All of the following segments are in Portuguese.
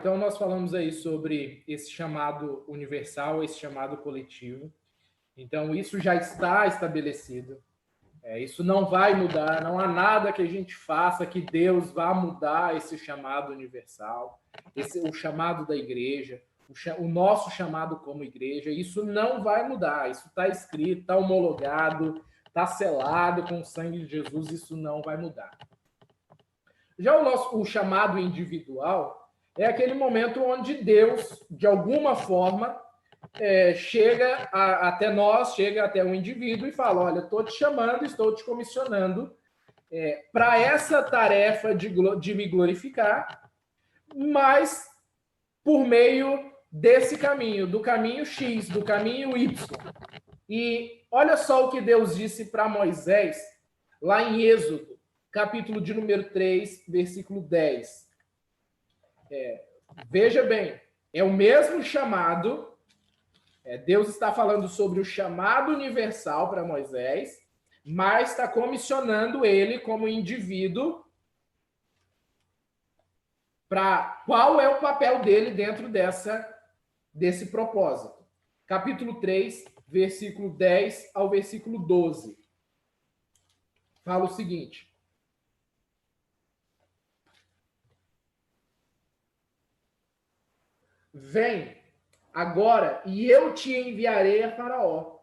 Então, nós falamos aí sobre esse chamado universal, esse chamado coletivo. Então, isso já está estabelecido. Isso não vai mudar, não há nada que a gente faça que Deus vá mudar esse chamado universal, o chamado da igreja, o nosso chamado como igreja. Isso não vai mudar, isso está escrito, está homologado, está selado com o sangue de Jesus, isso não vai mudar. Já o chamado individual é aquele momento onde Deus, de alguma forma, chega até nós, chega até o indivíduo e fala: olha, estou te chamando, estou te comissionando para essa tarefa de me glorificar, mas por meio desse caminho, do caminho X, do caminho Y. E olha só o que Deus disse para Moisés, lá em Êxodo, capítulo de número 3, versículo 10. Veja bem, é o mesmo chamado. Deus está falando sobre o chamado universal para Moisés, mas está comissionando ele como indivíduo para qual é o papel dele dentro desse propósito. Capítulo 3, versículo 10 ao versículo 12. Fala o seguinte: vem agora, e eu te enviarei a Faraó,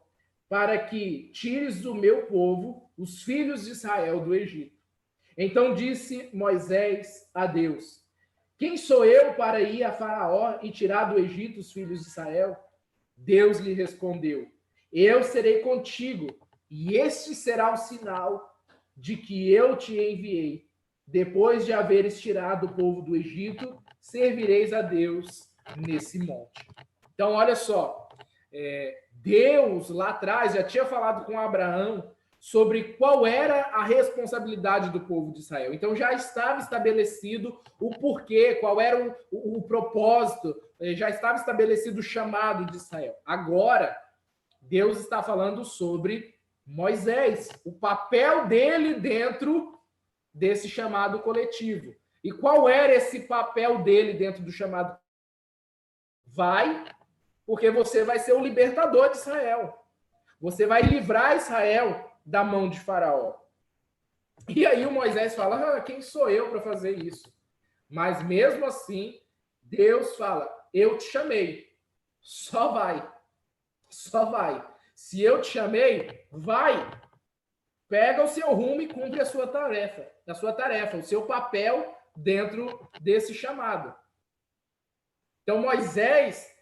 para que tires do meu povo os filhos de Israel do Egito. Então disse Moisés a Deus: quem sou eu para ir a Faraó e tirar do Egito os filhos de Israel? Deus lhe respondeu: eu serei contigo, e este será o sinal de que eu te enviei. Depois de haveres tirado o povo do Egito, servireis a Deus nesse monte. Então, olha só, Deus lá atrás já tinha falado com Abraão sobre qual era a responsabilidade do povo de Israel. Então, já estava estabelecido o porquê, qual era o propósito, já estava estabelecido o chamado de Israel. Agora, Deus está falando sobre Moisés, o papel dele dentro desse chamado coletivo. E qual era esse papel dele dentro do chamado? Vai, porque você vai ser o libertador de Israel. Você vai livrar Israel da mão de Faraó. E aí o Moisés fala: quem sou eu para fazer isso? Mas mesmo assim, Deus fala: eu te chamei. Só vai. Só vai. Se eu te chamei, vai. Pega o seu rumo e cumpre a sua tarefa, o seu papel dentro desse chamado. Então, Moisés,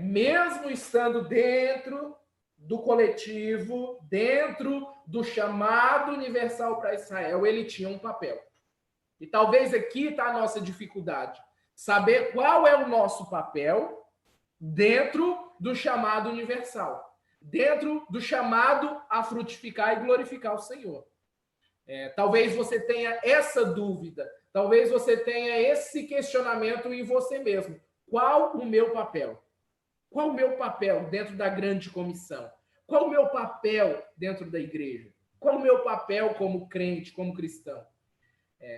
mesmo estando dentro do coletivo, dentro do chamado universal para Israel, ele tinha um papel. E talvez aqui está a nossa dificuldade. Saber qual é o nosso papel dentro do chamado universal. Dentro do chamado a frutificar e glorificar o Senhor. Talvez você tenha essa dúvida. Talvez você tenha esse questionamento em você mesmo. Qual o meu papel? Qual o meu papel dentro da grande comissão? Qual o meu papel dentro da igreja? Qual o meu papel como crente, como cristão?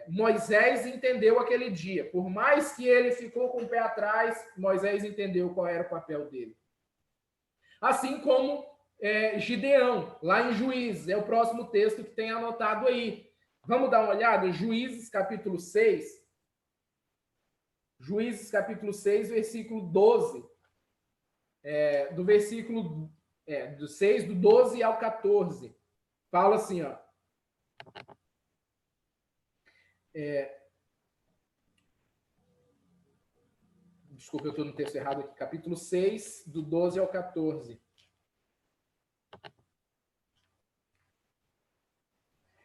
Moisés entendeu aquele dia. Por mais que ele ficou com o pé atrás, Moisés entendeu qual era o papel dele. Assim como Gideão, lá em Juízes, é o próximo texto que tem anotado aí. Vamos dar uma olhada? Juízes, capítulo 6. Juízes, capítulo 6, versículo 12. Do versículo do 6, do 12 ao 14. Fala assim, ó. Desculpa, eu estou no texto errado aqui. Capítulo 6, do 12 ao 14.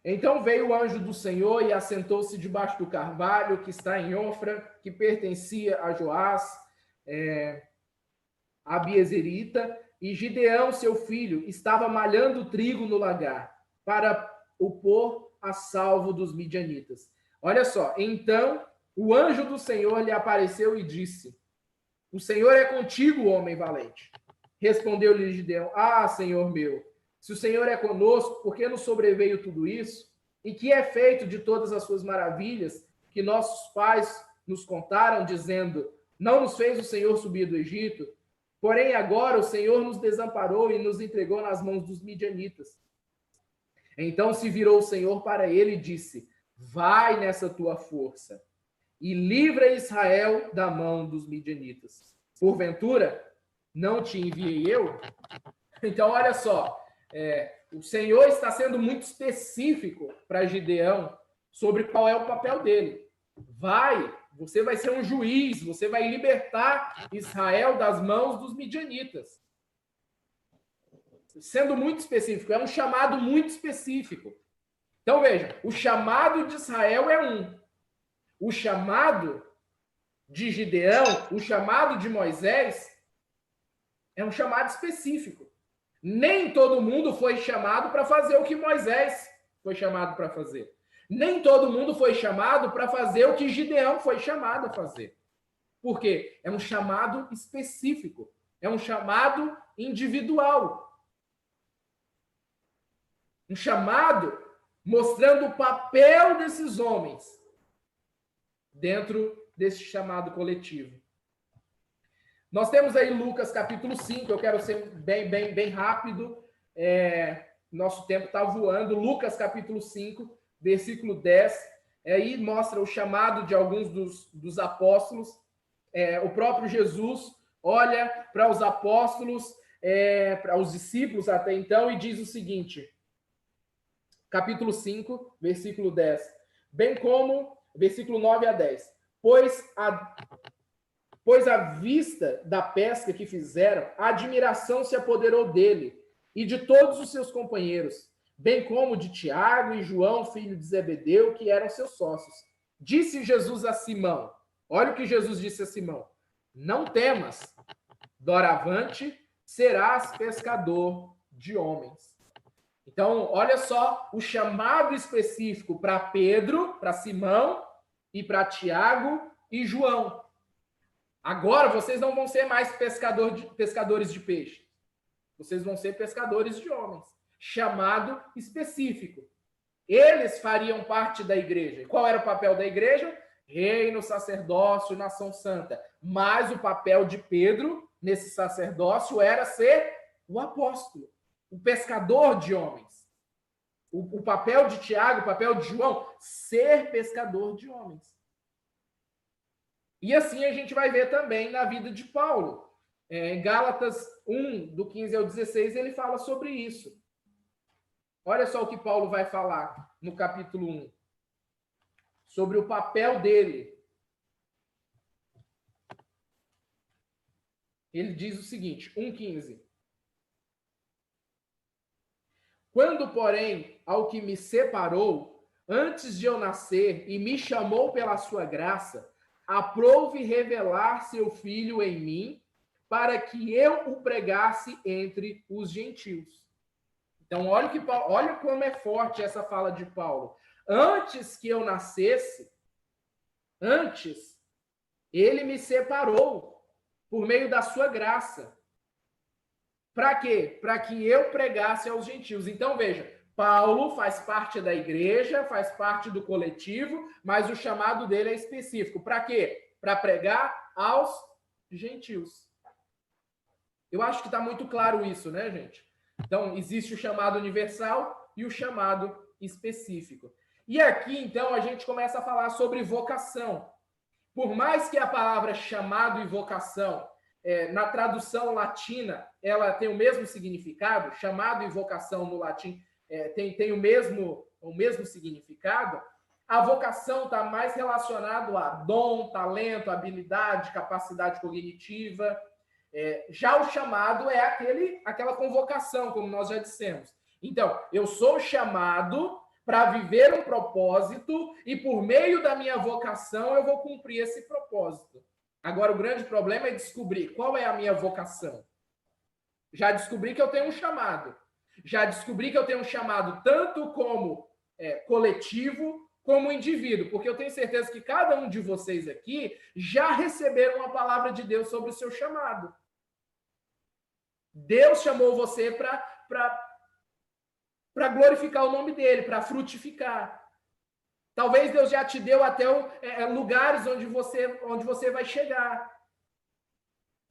Então veio o anjo do Senhor e assentou-se debaixo do carvalho que está em Ofra, que pertencia a Joás, a Biezerita, e Gideão, seu filho, estava malhando trigo no lagar, para o pôr a salvo dos midianitas. Olha só, então o anjo do Senhor lhe apareceu e disse: o Senhor é contigo, homem valente. Respondeu-lhe Gideão: Senhor meu, se o Senhor é conosco, por que nos sobreveio tudo isso? E que é feito de todas as suas maravilhas que nossos pais nos contaram, dizendo: Não nos fez o Senhor subir do Egito? Porém, agora o Senhor nos desamparou e nos entregou nas mãos dos midianitas. Então se virou o Senhor para ele e disse: vai nessa tua força e livra Israel da mão dos midianitas. Porventura, não te enviei eu? Então, olha só, o Senhor está sendo muito específico para Gideão sobre qual é o papel dele. Você vai ser um juiz, você vai libertar Israel das mãos dos midianitas. Sendo muito específico, é um chamado muito específico. Então, veja, o chamado de Israel é um. O chamado de Gideão, o chamado de Moisés, é um chamado específico. Nem todo mundo foi chamado para fazer o que Moisés foi chamado para fazer. Nem todo mundo foi chamado para fazer o que Gideão foi chamado a fazer. Por quê? É um chamado específico. É um chamado individual. Um chamado mostrando o papel desses homens dentro desse chamado coletivo. Nós temos aí Lucas capítulo 5, eu quero ser bem rápido, nosso tempo está voando. Lucas capítulo 5, versículo 10, aí mostra o chamado de alguns dos apóstolos. O próprio Jesus olha para os apóstolos, para os discípulos até então, e diz o seguinte, capítulo 5, versículo 10, bem como, versículo 9 a 10, pois à vista da pesca que fizeram, a admiração se apoderou dele e de todos os seus companheiros, bem como de Tiago e João, filho de Zebedeu, que eram seus sócios. Disse Jesus a Simão, olha o que Jesus disse a Simão, não temas, doravante serás pescador de homens. Então, olha só o chamado específico para Pedro, para Simão e para Tiago e João. Agora vocês não vão ser mais pescadores de peixe. Vocês vão ser pescadores de homens. Chamado específico. Eles fariam parte da igreja. E qual era o papel da igreja? Reino, sacerdócio, nação santa. Mas o papel de Pedro, nesse sacerdócio, era ser o apóstolo, o pescador de homens. O papel de Tiago, o papel de João, ser pescador de homens. E assim a gente vai ver também na vida de Paulo. Em Gálatas 1, do 15 ao 16, ele fala sobre isso. Olha só o que Paulo vai falar no capítulo 1. Sobre o papel dele. Ele diz o seguinte, 1,15. Quando, porém, ao que me separou, antes de eu nascer, e me chamou pela sua graça, aprouve revelar seu filho em mim, para que eu o pregasse entre os gentios. Então, olha como é forte essa fala de Paulo. Antes que eu nascesse, ele me separou por meio da sua graça. Para quê? Para que eu pregasse aos gentios. Então, veja, Paulo faz parte da igreja, faz parte do coletivo, mas o chamado dele é específico. Para quê? Para pregar aos gentios. Eu acho que está muito claro isso, né, gente? Então, existe o chamado universal e o chamado específico. E aqui, então, a gente começa a falar sobre vocação. Por mais que a palavra chamado e vocação, na tradução latina, ela tem o mesmo significado, chamado e vocação no latim tem o mesmo significado, a vocação está mais relacionado a dom, talento, habilidade, capacidade cognitiva. Já o chamado é aquela convocação, como nós já dissemos. Então, eu sou chamado para viver um propósito e por meio da minha vocação eu vou cumprir esse propósito. Agora, o grande problema é descobrir qual é a minha vocação. Já descobri que eu tenho um chamado. Já descobri que eu tenho um chamado tanto como coletivo, como indivíduo, porque eu tenho certeza que cada um de vocês aqui já receberam uma palavra de Deus sobre o seu chamado. Deus chamou você para glorificar o nome dele, para frutificar. Talvez Deus já te deu até lugares onde você vai chegar.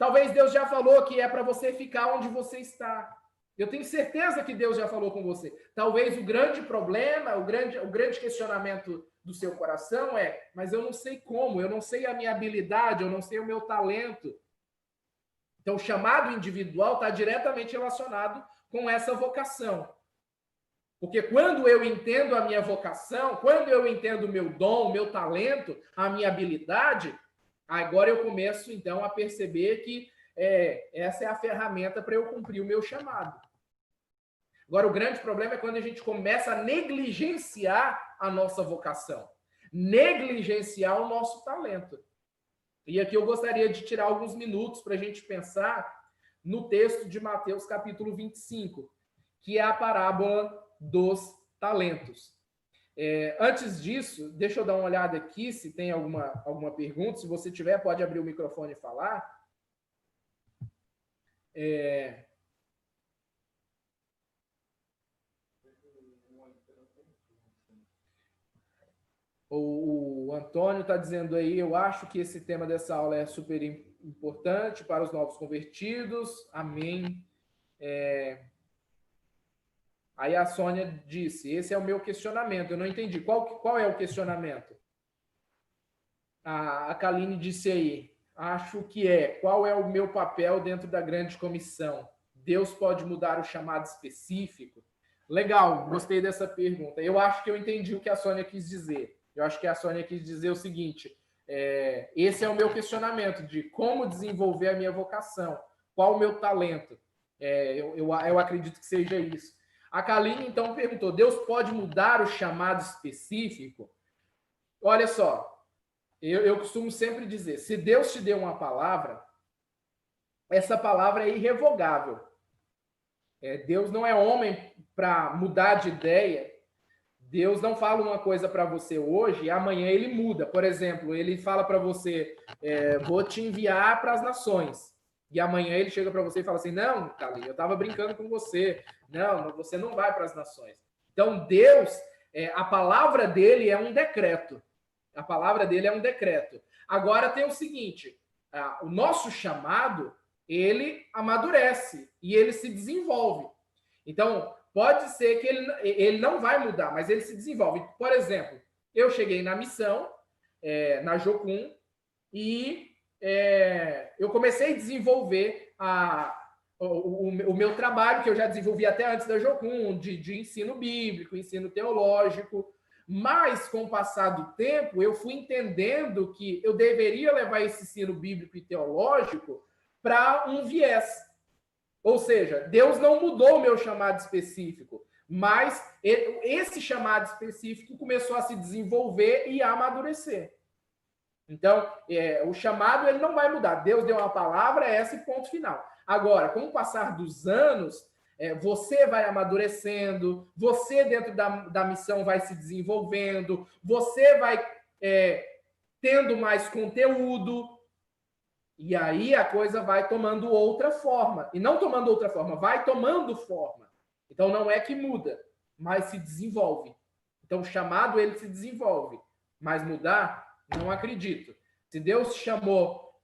Talvez Deus já falou que é para você ficar onde você está. Eu tenho certeza que Deus já falou com você. Talvez o grande problema, o grande questionamento do seu coração é: mas eu não sei como, eu não sei a minha habilidade, eu não sei o meu talento. Então, o chamado individual está diretamente relacionado com essa vocação. Porque quando eu entendo a minha vocação, quando eu entendo o meu dom, o meu talento, a minha habilidade, agora eu começo, então, a perceber que essa é a ferramenta para eu cumprir o meu chamado. Agora, o grande problema é quando a gente começa a negligenciar a nossa vocação, negligenciar o nosso talento. E aqui eu gostaria de tirar alguns minutos para a gente pensar no texto de Mateus, capítulo 25, que é a parábola dos talentos. Antes disso, deixa eu dar uma olhada aqui se tem alguma pergunta. Se você tiver, pode abrir o microfone e falar. O Antônio está dizendo aí: eu acho que esse tema dessa aula é super importante para os novos convertidos. Amém. Aí a Sônia disse: esse é o meu questionamento. Eu não entendi. Qual é o questionamento? A Kaline disse aí: acho que qual é o meu papel dentro da grande comissão? Deus pode mudar o chamado específico? Legal, gostei dessa pergunta. Eu acho que eu entendi o que a Sônia quis dizer. Eu acho que a Sônia quis dizer o seguinte: esse é o meu questionamento de como desenvolver a minha vocação, qual o meu talento. Eu acredito que seja isso. A Kaline, então, perguntou: Deus pode mudar o chamado específico? Olha só, eu costumo sempre dizer, se Deus te deu uma palavra, essa palavra é irrevogável. Deus não é homem para mudar de ideia. Deus não fala uma coisa para você hoje e amanhã ele muda. Por exemplo, ele fala para você: vou te enviar para as nações. E amanhã ele chega para você e fala assim: não, Cali, eu estava brincando com você. Não, você não vai para as nações. Então, Deus, a palavra dele é um decreto. A palavra dele é um decreto. Agora tem o seguinte: o nosso chamado, ele amadurece e ele se desenvolve. Então, pode ser que ele não vai mudar, mas ele se desenvolve. Por exemplo, eu cheguei na missão, na Jocum, e eu comecei a desenvolver o meu trabalho, que eu já desenvolvi até antes da Jocum, de ensino bíblico, ensino teológico. Mas, com o passar do tempo, eu fui entendendo que eu deveria levar esse ensino bíblico e teológico para um viés. Ou seja, Deus não mudou o meu chamado específico, mas esse chamado específico começou a se desenvolver e a amadurecer. Então, o chamado ele não vai mudar. Deus deu uma palavra, esse ponto final. Agora, com o passar dos anos, você vai amadurecendo, você dentro da missão vai se desenvolvendo, você vai tendo mais conteúdo, e aí a coisa vai tomando outra forma. E não tomando outra forma, vai tomando forma. Então não é que muda, mas se desenvolve. Então o chamado ele se desenvolve, mas mudar, não acredito. Se Deus chamou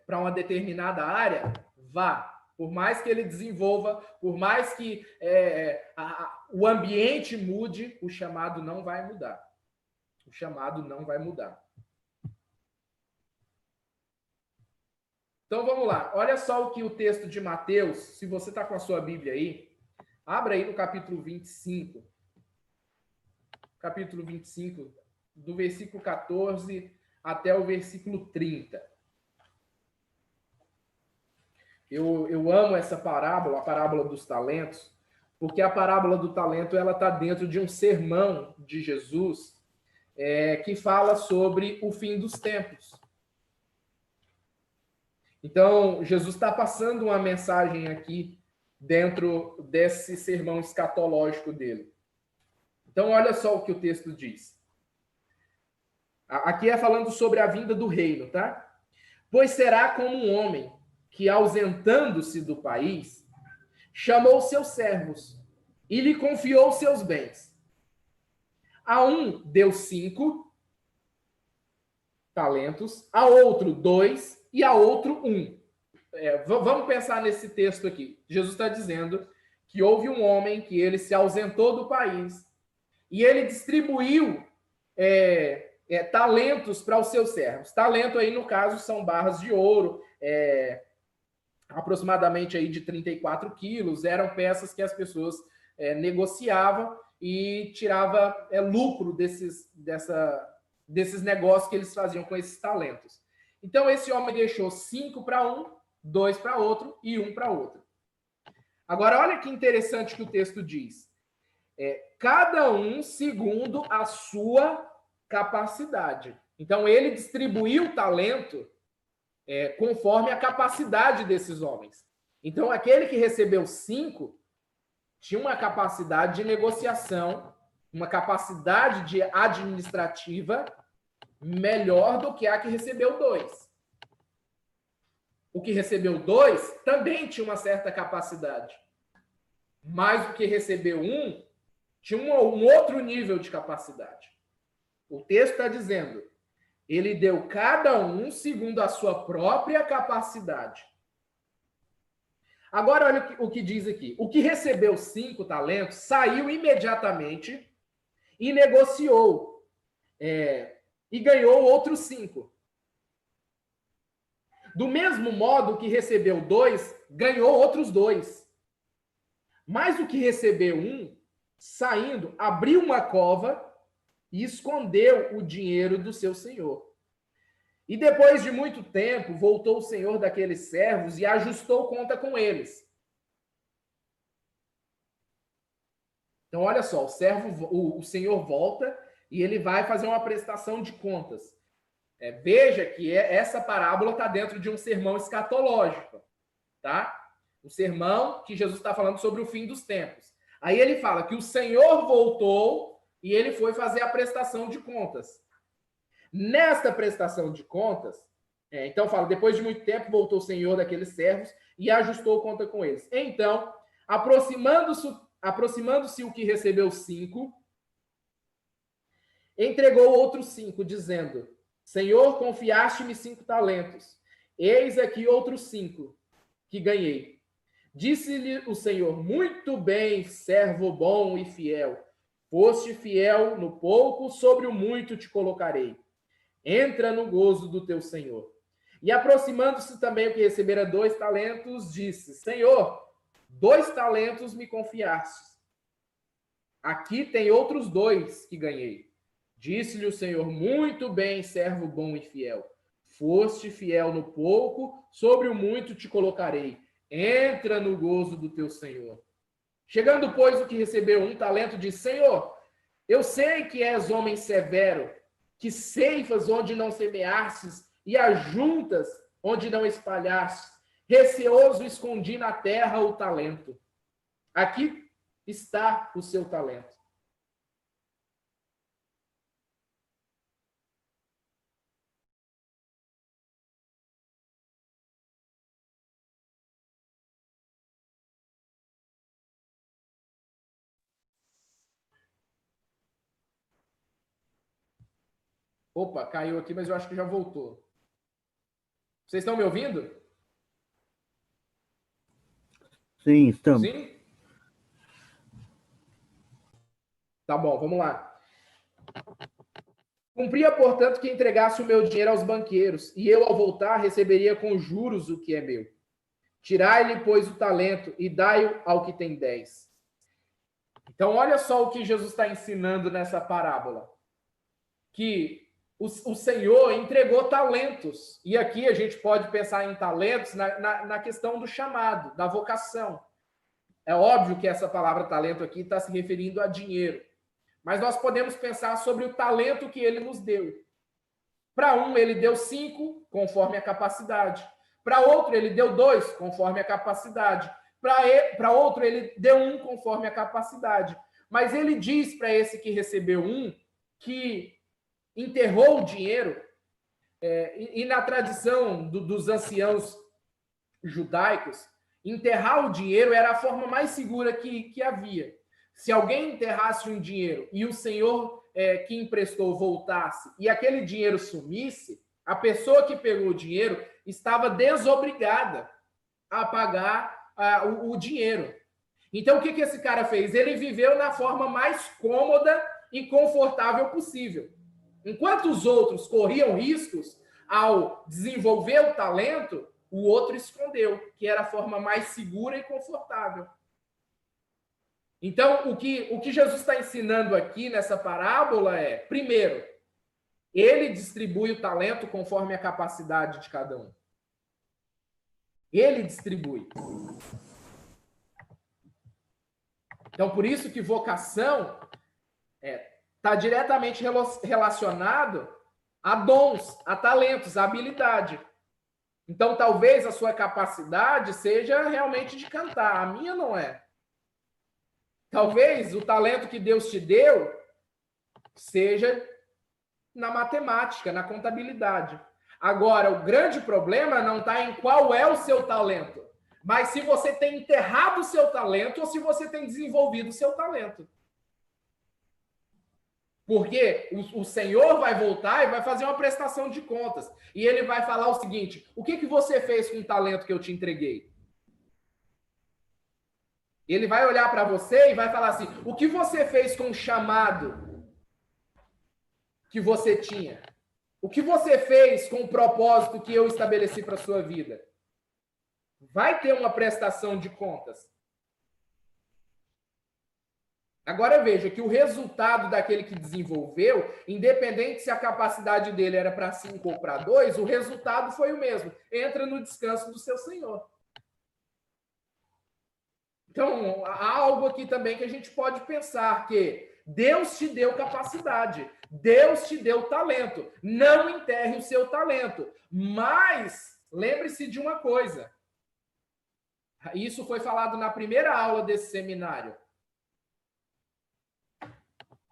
para uma determinada área, vá. Por mais que ele desenvolva, por mais que o ambiente mude, o chamado não vai mudar. O chamado não vai mudar. Então vamos lá. Olha só o que o texto de Mateus, se você está com a sua Bíblia aí, abra aí no capítulo 25. Capítulo 25, do versículo 14 até o versículo 30. Eu amo essa parábola, a parábola dos talentos, porque a parábola do talento ela está dentro de um sermão de Jesus que fala sobre o fim dos tempos. Então, Jesus está passando uma mensagem aqui dentro desse sermão escatológico dele. Então, olha só o que o texto diz. Aqui é falando sobre a vinda do reino, tá? Pois será como um homem que, ausentando-se do país, chamou seus servos e lhe confiou seus bens. A um deu 5, talentos, a outro 2 e a outro 1. Vamos pensar nesse texto aqui. Jesus está dizendo que houve um homem que ele se ausentou do país e ele distribuiu talentos para os seus servos. Talento aí, no caso, são barras de ouro, aproximadamente aí de 34 quilos. Eram peças que as pessoas negociavam e tirava lucro desses negócios que eles faziam com esses talentos. Então, esse homem deixou 5 para um, 2 para outro e 1 para outro. Agora, olha que interessante que o texto diz. Cada um segundo a sua capacidade. Então, ele distribuiu o talento conforme a capacidade desses homens. Então, aquele que recebeu 5 tinha uma capacidade de negociação, uma capacidade de administrativa melhor do que a que recebeu 2. O que recebeu 2 também tinha uma certa capacidade. Mas o que recebeu 1 tinha um outro nível de capacidade. O texto está dizendo, ele deu cada um segundo a sua própria capacidade. Agora, olha o que diz aqui. O que recebeu 5 talentos saiu imediatamente e negociou e ganhou outros 5. Do mesmo modo, o que recebeu 2 ganhou outros 2. Mas o que recebeu 1, saindo, abriu uma cova e escondeu o dinheiro do seu senhor. E depois de muito tempo, voltou o senhor daqueles servos e ajustou conta com eles. Então, olha só, o senhor volta e ele vai fazer uma prestação de contas. Veja que essa parábola está dentro de um sermão escatológico, tá? Um sermão que Jesus está falando sobre o fim dos tempos. Aí ele fala que o Senhor voltou e ele foi fazer a prestação de contas. Nesta prestação de contas, então fala, depois de muito tempo voltou o Senhor daqueles servos e ajustou conta com eles. Então, aproximando-se o que recebeu 5, entregou outros 5, dizendo, Senhor, confiaste-me 5 talentos. Eis aqui outros 5 que ganhei. Disse-lhe o Senhor, muito bem, servo bom e fiel. Foste fiel no pouco, sobre o muito te colocarei. Entra no gozo do teu Senhor. E aproximando-se também o que recebera 2 talentos, disse, Senhor, 2 talentos me confiastes. Aqui tem outros 2 que ganhei. Disse-lhe o Senhor, muito bem, servo bom e fiel. Foste fiel no pouco, sobre o muito te colocarei. Entra no gozo do teu Senhor. Chegando, pois, o que recebeu 1 talento, disse, Senhor, eu sei que és homem severo, que ceifas onde não semeastes e ajuntas onde não espalhastes. Receoso escondi na terra o talento. Aqui está o seu talento. Opa, caiu aqui, mas eu acho que já voltou. Vocês estão me ouvindo? Sim, estamos. Sim? Tá bom, vamos lá. Cumpria, portanto, que entregasse o meu dinheiro aos banqueiros, e eu, ao voltar, receberia com juros o que é meu. Tirai-lhe, pois, o talento e dai-o ao que tem 10. Então, olha só o que Jesus está ensinando nessa parábola. Que o Senhor entregou talentos. E aqui a gente pode pensar em talentos na questão do chamado, da vocação. É óbvio que essa palavra talento aqui está se referindo a dinheiro. Mas nós podemos pensar sobre o talento que ele nos deu. Para um, ele deu 5, conforme a capacidade. Para outro, ele deu 2, conforme a capacidade. Para outro, ele deu 1, conforme a capacidade. Mas ele diz para esse que recebeu 1, que enterrou o dinheiro, e na tradição dos anciãos judaicos, enterrar o dinheiro era a forma mais segura que havia. Se alguém enterrasse um dinheiro e o senhor que emprestou voltasse e aquele dinheiro sumisse, A pessoa que pegou o dinheiro estava desobrigada a pagar o dinheiro. Então, o que esse cara fez? Ele viveu na forma mais cômoda e confortável possível. Enquanto os outros corriam riscos ao desenvolver o talento, o outro escondeu, que era a forma mais segura e confortável. Então, o que Jesus está ensinando aqui nessa parábola é, primeiro, ele distribui o talento conforme a capacidade de cada um. Ele distribui. Então, por isso que vocação está diretamente relacionado a dons, a talentos, a habilidade. Então, talvez a sua capacidade seja realmente de cantar. A minha não é. Talvez o talento que Deus te deu seja na matemática, na contabilidade. Agora, o grande problema não está em qual é o seu talento, mas se você tem enterrado o seu talento ou se você tem desenvolvido o seu talento. Porque o Senhor vai voltar e vai fazer uma prestação de contas. E ele vai falar o seguinte: o que você fez com o talento que eu te entreguei? Ele vai olhar para você e vai falar assim: o que você fez com o chamado que você tinha? O que você fez com o propósito que eu estabeleci para a sua vida? Vai ter uma prestação de contas. Agora veja que o resultado daquele que desenvolveu, independente se a capacidade dele era para 5 ou para 2, o resultado foi o mesmo. Entra no descanso do seu Senhor. Então, há algo aqui também que a gente pode pensar, que Deus te deu capacidade, Deus te deu talento. Não enterre o seu talento. Mas, lembre-se de uma coisa. Isso foi falado na primeira aula desse seminário.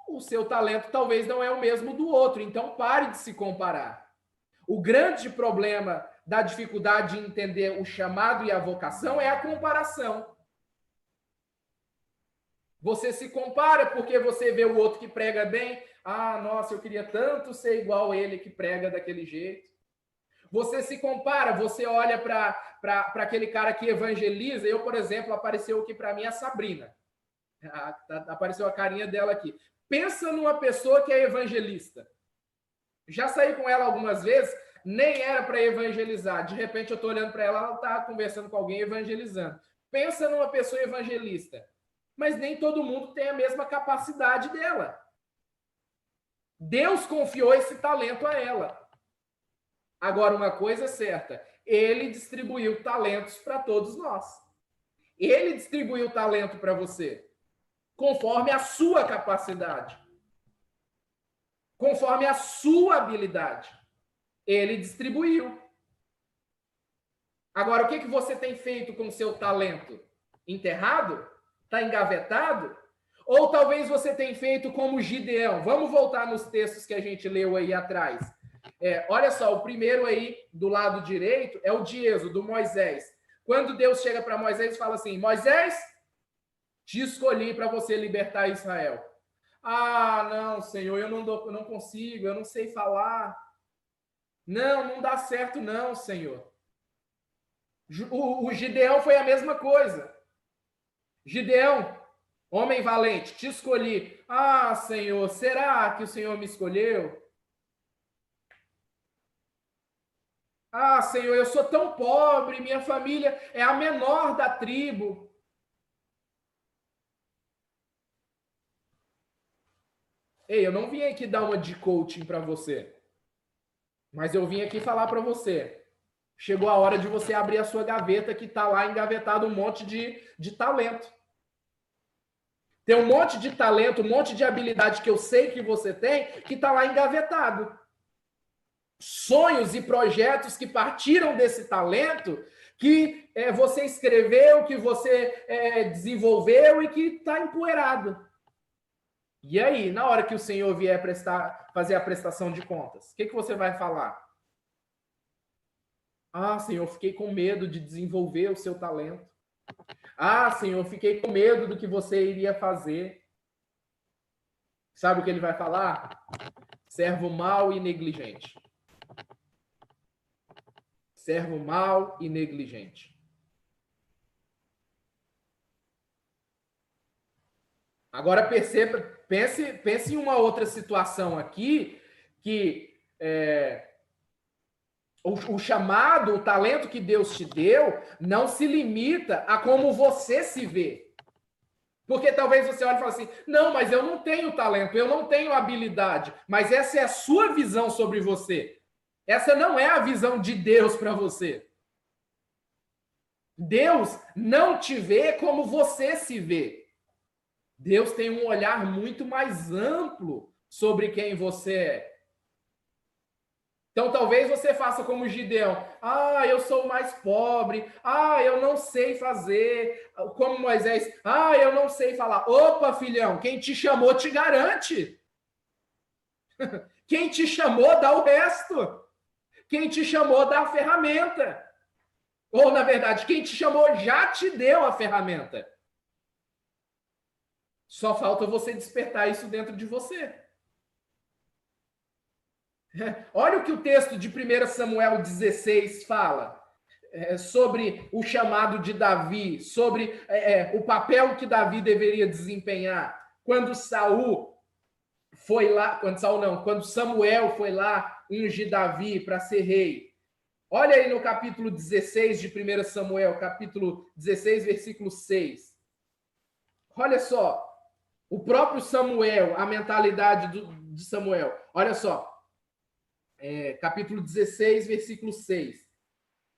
O seu talento talvez não é o mesmo do outro, então pare de se comparar. O grande problema da dificuldade de entender o chamado e a vocação é a comparação. Você se compara porque você vê o outro que prega bem. Ah, nossa, eu queria tanto ser igual a ele que prega daquele jeito. Você se compara, você olha para aquele cara que evangeliza. Eu, por exemplo, apareceu aqui para mim a Sabrina. Apareceu a carinha dela aqui. Pensa numa pessoa que é evangelista. Já saí com ela algumas vezes, nem era para evangelizar. De repente eu estou olhando para ela, ela está conversando com alguém evangelizando. Pensa numa pessoa evangelista. Mas nem todo mundo tem a mesma capacidade dela. Deus confiou esse talento a ela. Agora, uma coisa é certa, ele distribuiu talentos para todos nós. Ele distribuiu talento para você, conforme a sua capacidade, conforme a sua habilidade. Ele distribuiu. Agora, o que você tem feito com o seu talento? Enterrado? Está engavetado? Ou talvez você tenha feito como Gideão. Vamos voltar nos textos que a gente leu aí atrás. Olha só, o primeiro aí do lado direito é o de Êxodo, do Moisés. Quando Deus chega para Moisés e fala assim: Moisés, te escolhi para você libertar Israel. Ah, não, Senhor, eu não consigo, eu não sei falar. Não dá certo não, Senhor. O Gideão foi a mesma coisa. Gideão, homem valente, te escolhi. Ah, Senhor, será que o Senhor me escolheu? Ah, Senhor, eu sou tão pobre, minha família é a menor da tribo. Ei, eu não vim aqui dar uma de coaching para você, mas eu vim aqui falar para você. Chegou a hora de você abrir a sua gaveta, que está lá engavetado um monte de talento. Tem um monte de talento, um monte de habilidade que eu sei que você tem, que está lá engavetado. Sonhos e projetos que partiram desse talento, que você escreveu, que você desenvolveu e que está empoeirado. E aí, na hora que o Senhor vier fazer a prestação de contas, o que você vai falar? Ah, Senhor, fiquei com medo de desenvolver o seu talento. Ah, Senhor, fiquei com medo do que você iria fazer. Sabe o que ele vai falar? Servo mau e negligente. servo mau e negligente. Agora pense em uma outra situação aqui, que o chamado, o talento que Deus te deu, não se limita a como você se vê. Porque talvez você olhe e fale assim, não, mas eu não tenho talento, eu não tenho habilidade. Mas essa é a sua visão sobre você. Essa não é a visão de Deus para você. Deus não te vê como você se vê. Deus tem um olhar muito mais amplo sobre quem você é. Então, talvez você faça como Gideão. Ah, eu sou mais pobre. Ah, eu não sei fazer. Como Moisés. Ah, eu não sei falar. Opa, filhão, quem te chamou te garante. Quem te chamou dá o resto. Quem te chamou dá a ferramenta. Ou, na verdade, quem te chamou já te deu a ferramenta. Só falta você despertar isso dentro de você. Olha o que o texto de 1 Samuel 16 fala sobre o chamado de Davi, sobre o papel que Davi deveria desempenhar. Quando Samuel foi lá ungir Davi para ser rei. Olha aí no capítulo 16 de 1 Samuel, capítulo 16, versículo 6. Olha só. O próprio Samuel, a mentalidade de Samuel. Olha só. Capítulo 16, versículo 6.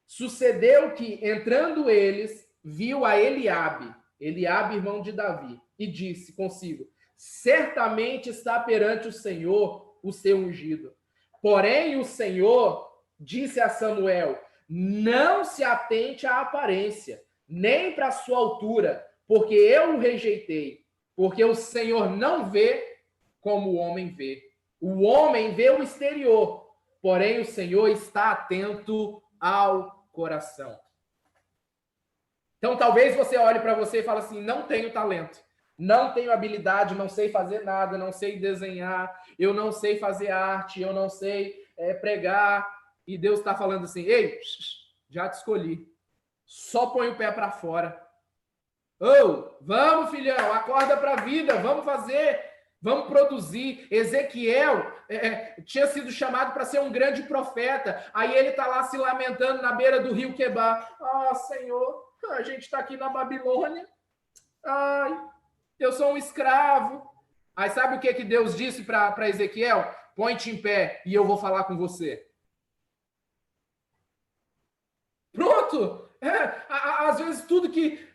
Sucedeu que, entrando eles, viu a Eliabe, irmão de Davi, e disse consigo, certamente está perante o Senhor o seu ungido. Porém, o Senhor disse a Samuel, não se atente à aparência, nem para a sua altura, porque eu o rejeitei. Porque o Senhor não vê como o homem vê. O homem vê o exterior, porém o Senhor está atento ao coração. Então, talvez você olhe para você e fale assim, não tenho talento, não tenho habilidade, não sei fazer nada, não sei desenhar, eu não sei fazer arte, eu não sei pregar. E Deus está falando assim, ei, já te escolhi. Só põe o pé para fora. Vamos, filhão, acorda para a vida, vamos fazer, vamos produzir. Ezequiel tinha sido chamado para ser um grande profeta, aí ele está lá se lamentando na beira do rio Quebar. Ah, Senhor, a gente está aqui na Babilônia, ai, eu sou um escravo. Aí sabe o que Deus disse para Ezequiel? Põe-te em pé e eu vou falar com você. Pronto! Às vezes tudo que...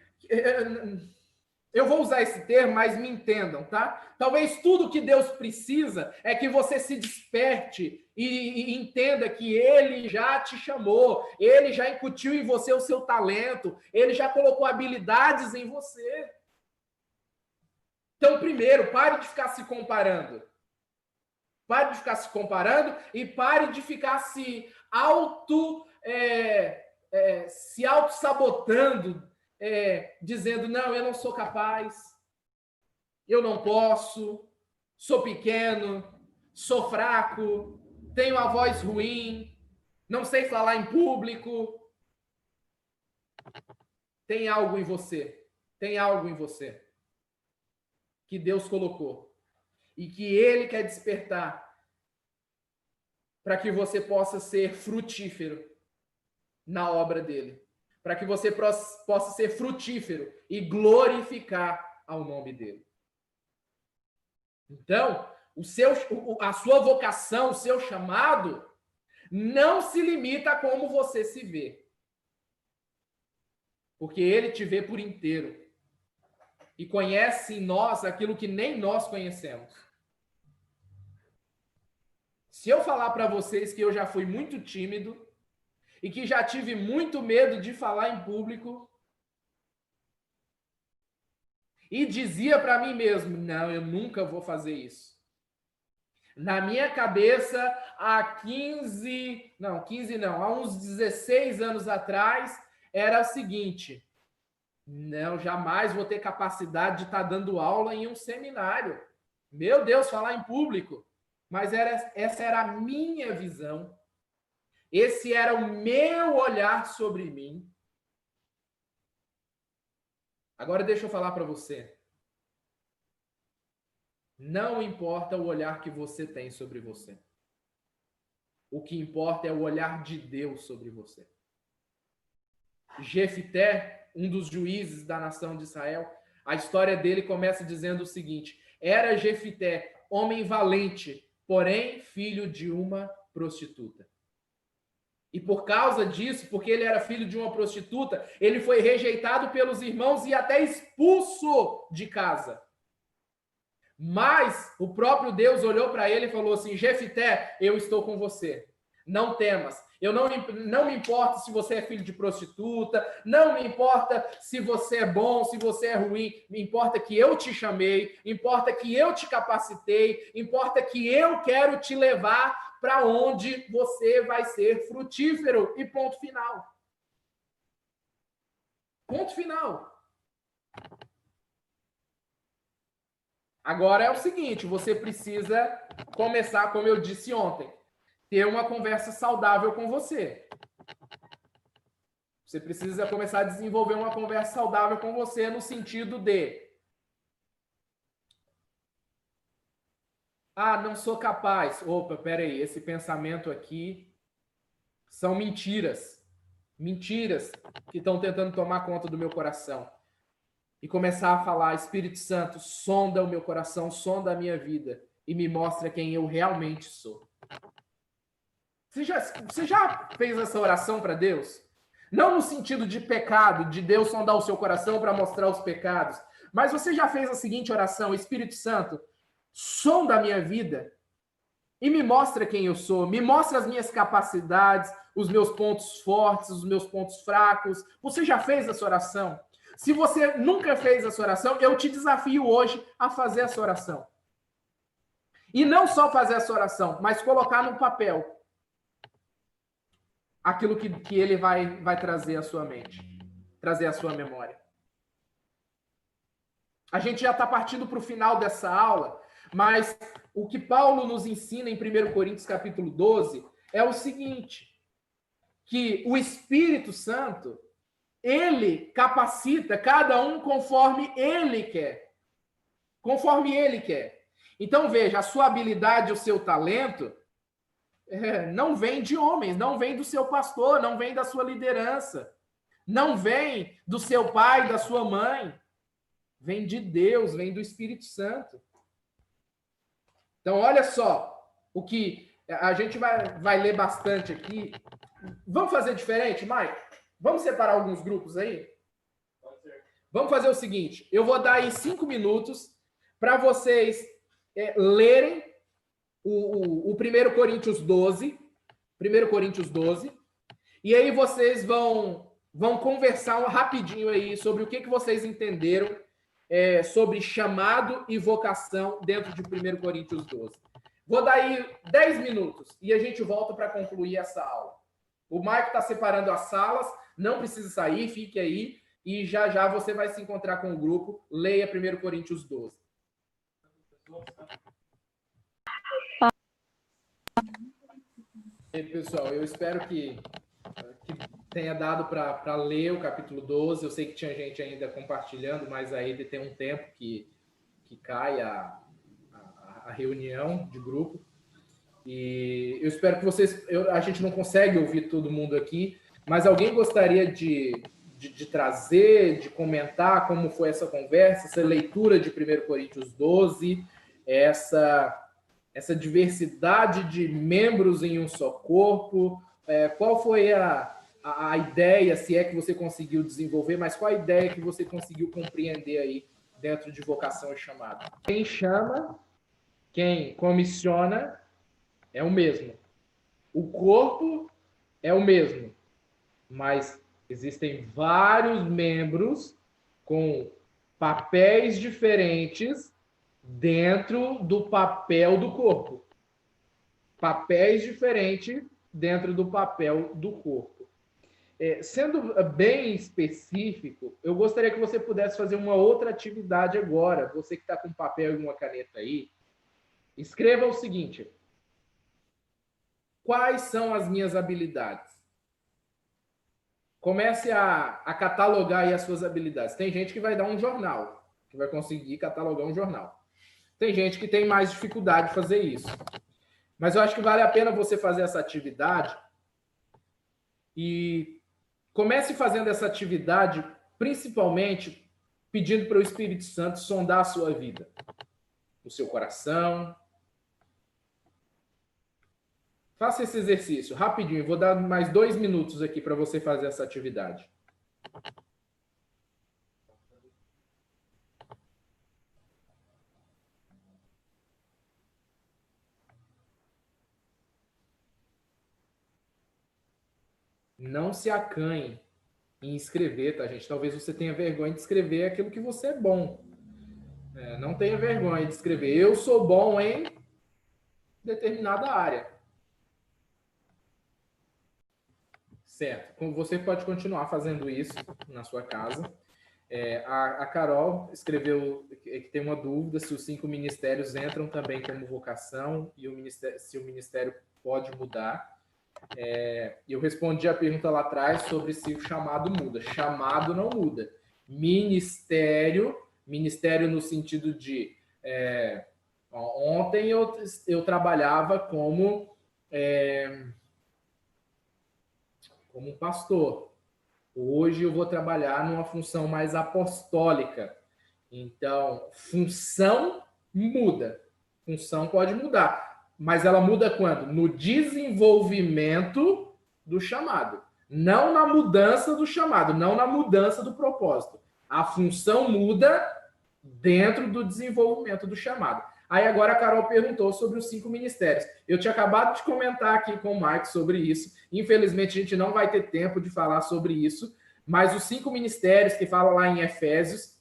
Eu vou usar esse termo, mas me entendam, tá? Talvez tudo que Deus precisa é que você se desperte e entenda que Ele já te chamou, Ele já incutiu em você o seu talento, Ele já colocou habilidades em você. Então, primeiro, pare de ficar se comparando. Pare de ficar se comparando e pare de ficar se auto-sabotando, dizendo, não, eu não sou capaz, eu não posso, sou pequeno, sou fraco, tenho a voz ruim, não sei falar em público. Tem algo em você que Deus colocou e que Ele quer despertar para que você possa ser frutífero na obra dele. Para que você possa ser frutífero e glorificar ao nome dele. Então, a sua vocação, o seu chamado, não se limita a como você se vê. Porque ele te vê por inteiro. E conhece em nós aquilo que nem nós conhecemos. Se eu falar para vocês que eu já fui muito tímido, e que já tive muito medo de falar em público, e dizia para mim mesmo, não, eu nunca vou fazer isso. Na minha cabeça, há uns 16 anos atrás, era o seguinte, não, jamais vou ter capacidade de estar dando aula em um seminário. Meu Deus, falar em público. Mas essa era a minha visão. Esse era o meu olhar sobre mim. Agora deixa eu falar para você. Não importa o olhar que você tem sobre você. O que importa é o olhar de Deus sobre você. Jefté, um dos juízes da nação de Israel, a história dele começa dizendo o seguinte: era Jefté, homem valente, porém filho de uma prostituta. E por causa disso, porque ele era filho de uma prostituta, ele foi rejeitado pelos irmãos e até expulso de casa. Mas o próprio Deus olhou para ele e falou assim: Jefté, eu estou com você. Não temas. Eu não me importa se você é filho de prostituta, não me importa se você é bom, se você é ruim, me importa que eu te chamei, importa que eu te capacitei, importa que eu quero te levar para onde você vai ser frutífero. E ponto final. Ponto final. Agora é o seguinte, você precisa começar, como eu disse ontem, ter uma conversa saudável com você. Você precisa começar a desenvolver uma conversa saudável com você no sentido de: ah, não sou capaz. Opa, peraí, esse pensamento aqui são mentiras. Mentiras que estão tentando tomar conta do meu coração. E começar a falar: Espírito Santo, sonda o meu coração, sonda a minha vida e me mostra quem eu realmente sou. Você já fez essa oração para Deus? Não no sentido de pecado, de Deus sondar o seu coração para mostrar os pecados, mas você já fez a seguinte oração: Espírito Santo, sonda a minha vida e me mostra quem eu sou, me mostra as minhas capacidades, os meus pontos fortes, os meus pontos fracos. Você já fez essa oração? Se você nunca fez essa oração, eu te desafio hoje a fazer essa oração. E não só fazer essa oração, mas colocar no papel aquilo que ele vai trazer à sua mente, trazer à sua memória. A gente já está partindo para o final dessa aula, mas o que Paulo nos ensina em 1 Coríntios capítulo 12 é o seguinte, que o Espírito Santo, ele capacita cada um conforme ele quer. Conforme ele quer. Então, veja, a sua habilidade, o seu talento, não vem de homens, não vem do seu pastor, não vem da sua liderança, não vem do seu pai, da sua mãe, vem de Deus, vem do Espírito Santo. Então, olha só, o que a gente vai ler bastante aqui. Vamos fazer diferente, Mike? Vamos separar alguns grupos aí? Pode ser. Vamos fazer o seguinte, eu vou dar aí 5 minutos para vocês lerem o 1 Coríntios 12, 1 Coríntios 12, e aí vocês vão conversar rapidinho aí sobre o que vocês entenderam sobre chamado e vocação dentro de 1 Coríntios 12. Vou dar aí 10 minutos e a gente volta para concluir essa aula. O Mike está separando as salas, não precisa sair, fique aí, e já já você vai se encontrar com o grupo. Leia 1 Coríntios 12. E, pessoal, eu espero que tenha dado para ler o capítulo 12. Eu sei que tinha gente ainda compartilhando, mas aí tem um tempo que cai a reunião de grupo. E eu espero que vocês... a gente não consegue ouvir todo mundo aqui, mas alguém gostaria de trazer, de comentar como foi essa conversa, essa leitura de 1 Coríntios 12, essa diversidade de membros em um só corpo? Qual foi a ideia, se é que você conseguiu desenvolver, mas qual a ideia que você conseguiu compreender aí dentro de vocação e chamado? Quem chama, quem comissiona é o mesmo. O corpo é o mesmo, mas existem vários membros com papéis diferentes dentro do papel do corpo. Papéis diferentes dentro do papel do corpo. Sendo bem específico, eu gostaria que você pudesse fazer uma outra atividade agora. Você que está com papel e uma caneta aí, escreva o seguinte: Quais são as minhas habilidades? Comece a catalogar aí as suas habilidades. Tem gente que vai dar um jornal, que vai conseguir catalogar um jornal. Tem gente que tem mais dificuldade de fazer isso. Mas eu acho que vale a pena você fazer essa atividade e comece fazendo essa atividade principalmente pedindo para o Espírito Santo sondar a sua vida, o seu coração. Faça esse exercício rapidinho. Vou dar mais 2 minutos aqui para você fazer essa atividade. Não se acanhe em escrever, tá, gente? Talvez você tenha vergonha de escrever aquilo que você é bom. Não tenha vergonha de escrever. Eu sou bom em determinada área. Certo. Você pode continuar fazendo isso na sua casa. A Carol escreveu que tem uma dúvida se os 5 ministérios entram também como vocação e se o ministério pode mudar. Eu respondi a pergunta lá atrás sobre se o chamado muda. Chamado não muda. Ministério no sentido de... ontem eu trabalhava como um pastor. Hoje eu vou trabalhar numa função mais apostólica. Então, função muda. Função pode mudar. Mas ela muda quando? No desenvolvimento do chamado. Não na mudança do chamado, não na mudança do propósito. A função muda dentro do desenvolvimento do chamado. Aí agora a Carol perguntou sobre os 5 ministérios. Eu tinha acabado de comentar aqui com o Marcos sobre isso. Infelizmente, a gente não vai ter tempo de falar sobre isso, mas os 5 ministérios que falam lá em Efésios,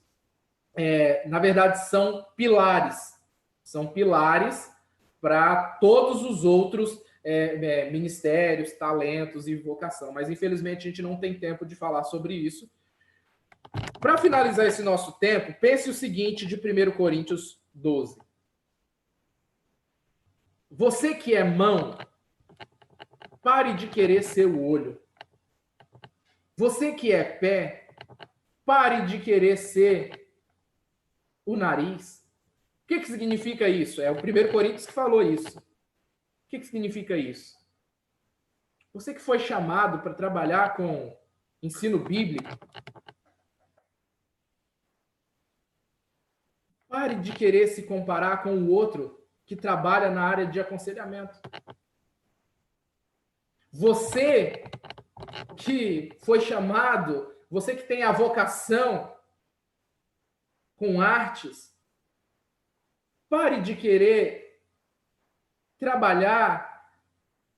na verdade, são pilares. São pilares para todos os outros ministérios, talentos e vocação. Mas, infelizmente, a gente não tem tempo de falar sobre isso. Para finalizar esse nosso tempo, pense o seguinte de 1 Coríntios 12. Você que é mão, pare de querer ser o olho. Você que é pé, pare de querer ser o nariz. O que significa isso? É o 1 Coríntios que falou isso. O que significa isso? Você que foi chamado para trabalhar com ensino bíblico, pare de querer se comparar com o outro que trabalha na área de aconselhamento. Você que foi chamado, você que tem a vocação com artes, pare de querer trabalhar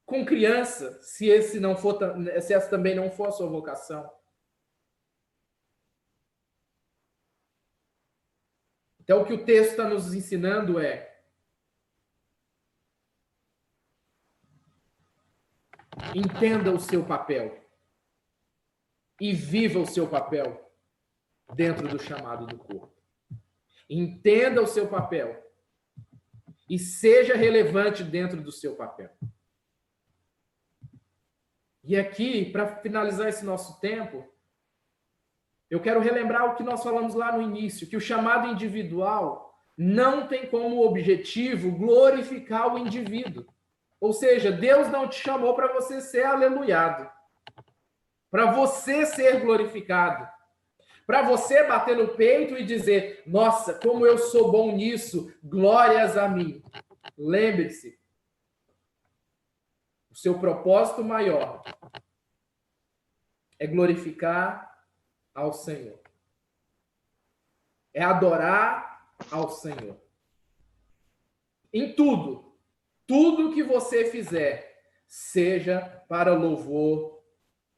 com criança, se essa também não for a sua vocação. Então, o que o texto está nos ensinando entenda o seu papel e viva o seu papel dentro do chamado do corpo. Entenda o seu papel e seja relevante dentro do seu papel. E aqui, para finalizar esse nosso tempo, eu quero relembrar o que nós falamos lá no início, que o chamado individual não tem como objetivo glorificar o indivíduo. Ou seja, Deus não te chamou para você ser aleluiado, para você ser glorificado, para você bater no peito e dizer, nossa, como eu sou bom nisso, glórias a mim. Lembre-se, o seu propósito maior é glorificar ao Senhor, é adorar ao Senhor. Em tudo que você fizer, seja para louvor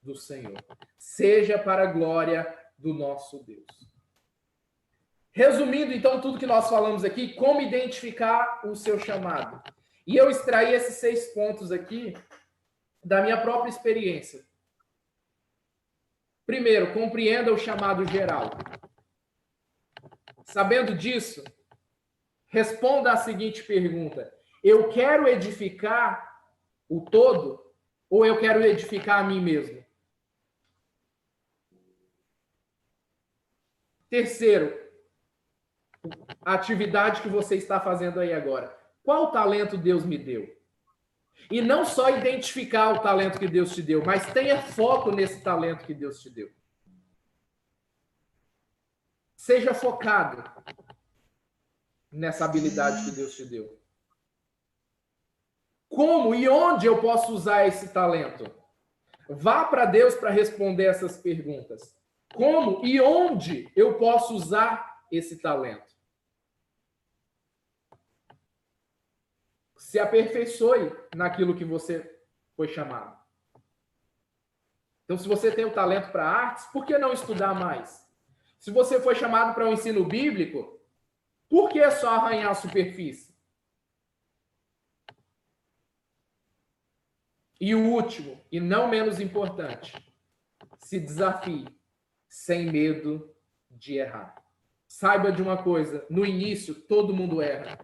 do Senhor, seja para a glória do nosso Deus. Resumindo, então, tudo que nós falamos aqui, como identificar o seu chamado. E eu extraí esses 6 pontos aqui da minha própria experiência. Primeiro, compreenda o chamado geral. Sabendo disso, responda a seguinte pergunta: eu quero edificar o todo, ou eu quero edificar a mim mesmo? Terceiro, a atividade que você está fazendo aí agora. Qual talento Deus me deu? E não só identificar o talento que Deus te deu, mas tenha foco nesse talento que Deus te deu. Seja focado nessa habilidade que Deus te deu. Como e onde eu posso usar esse talento? Vá para Deus para responder essas perguntas. Como e onde eu posso usar esse talento? Se aperfeiçoe naquilo que você foi chamado. Então, se você tem o talento para artes, por que não estudar mais? Se você foi chamado para o ensino bíblico, por que só arranhar a superfície? E o último, e não menos importante, se desafie sem medo de errar. Saiba de uma coisa, no início todo mundo erra.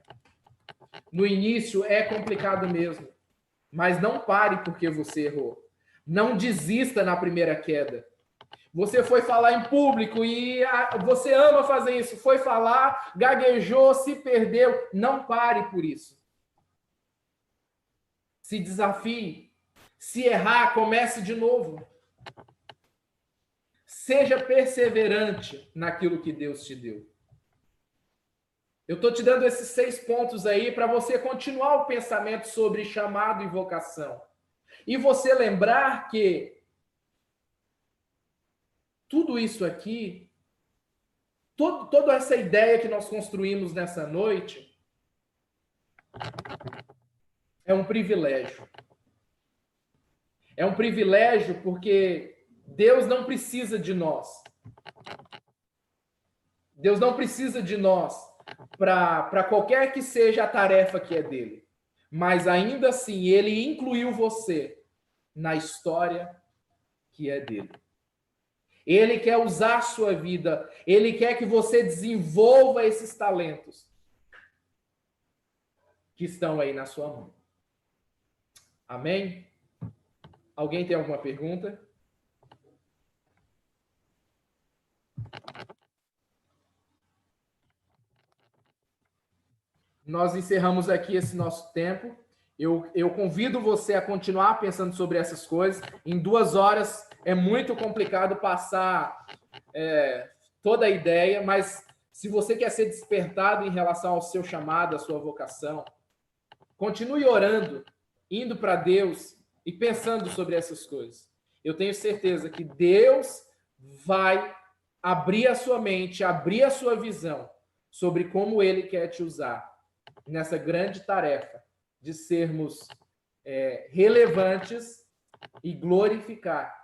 No início é complicado mesmo, mas não pare porque você errou. Não desista na primeira queda. Você foi falar em público e você ama fazer isso. Foi falar, gaguejou, se perdeu. Não pare por isso. Se desafie. Se errar, comece de novo. Seja perseverante naquilo que Deus te deu. Eu estou te dando esses 6 pontos aí para você continuar o pensamento sobre chamado e vocação. E você lembrar que tudo isso aqui, toda essa ideia que nós construímos nessa noite, é um privilégio. É um privilégio porque Deus não precisa de nós. Deus não precisa de nós para qualquer que seja a tarefa que é dele. Mas ainda assim, ele incluiu você na história que é dele. Ele quer usar a sua vida. Ele quer que você desenvolva esses talentos que estão aí na sua mão. Amém? Alguém tem alguma pergunta? Nós encerramos aqui esse nosso tempo. Eu convido você a continuar pensando sobre essas coisas. Em 2 horas é muito complicado passar toda a ideia, mas se você quer ser despertado em relação ao seu chamado, à sua vocação, continue orando, indo para Deus e pensando sobre essas coisas. Eu tenho certeza que Deus vai abrir a sua mente, abrir a sua visão sobre como Ele quer te usar nessa grande tarefa de sermos relevantes e glorificar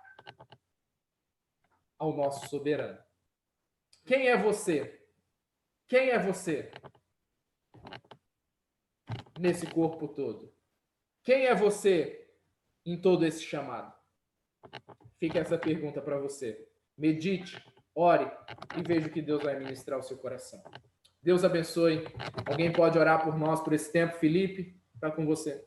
ao nosso soberano. Quem é você? Quem é você nesse corpo todo? Quem é você em todo esse chamado? Fica essa pergunta para você. Medite, ore e veja o que Deus vai ministrar ao seu coração. Deus abençoe. Alguém pode orar por nós por esse tempo? Felipe, está com você.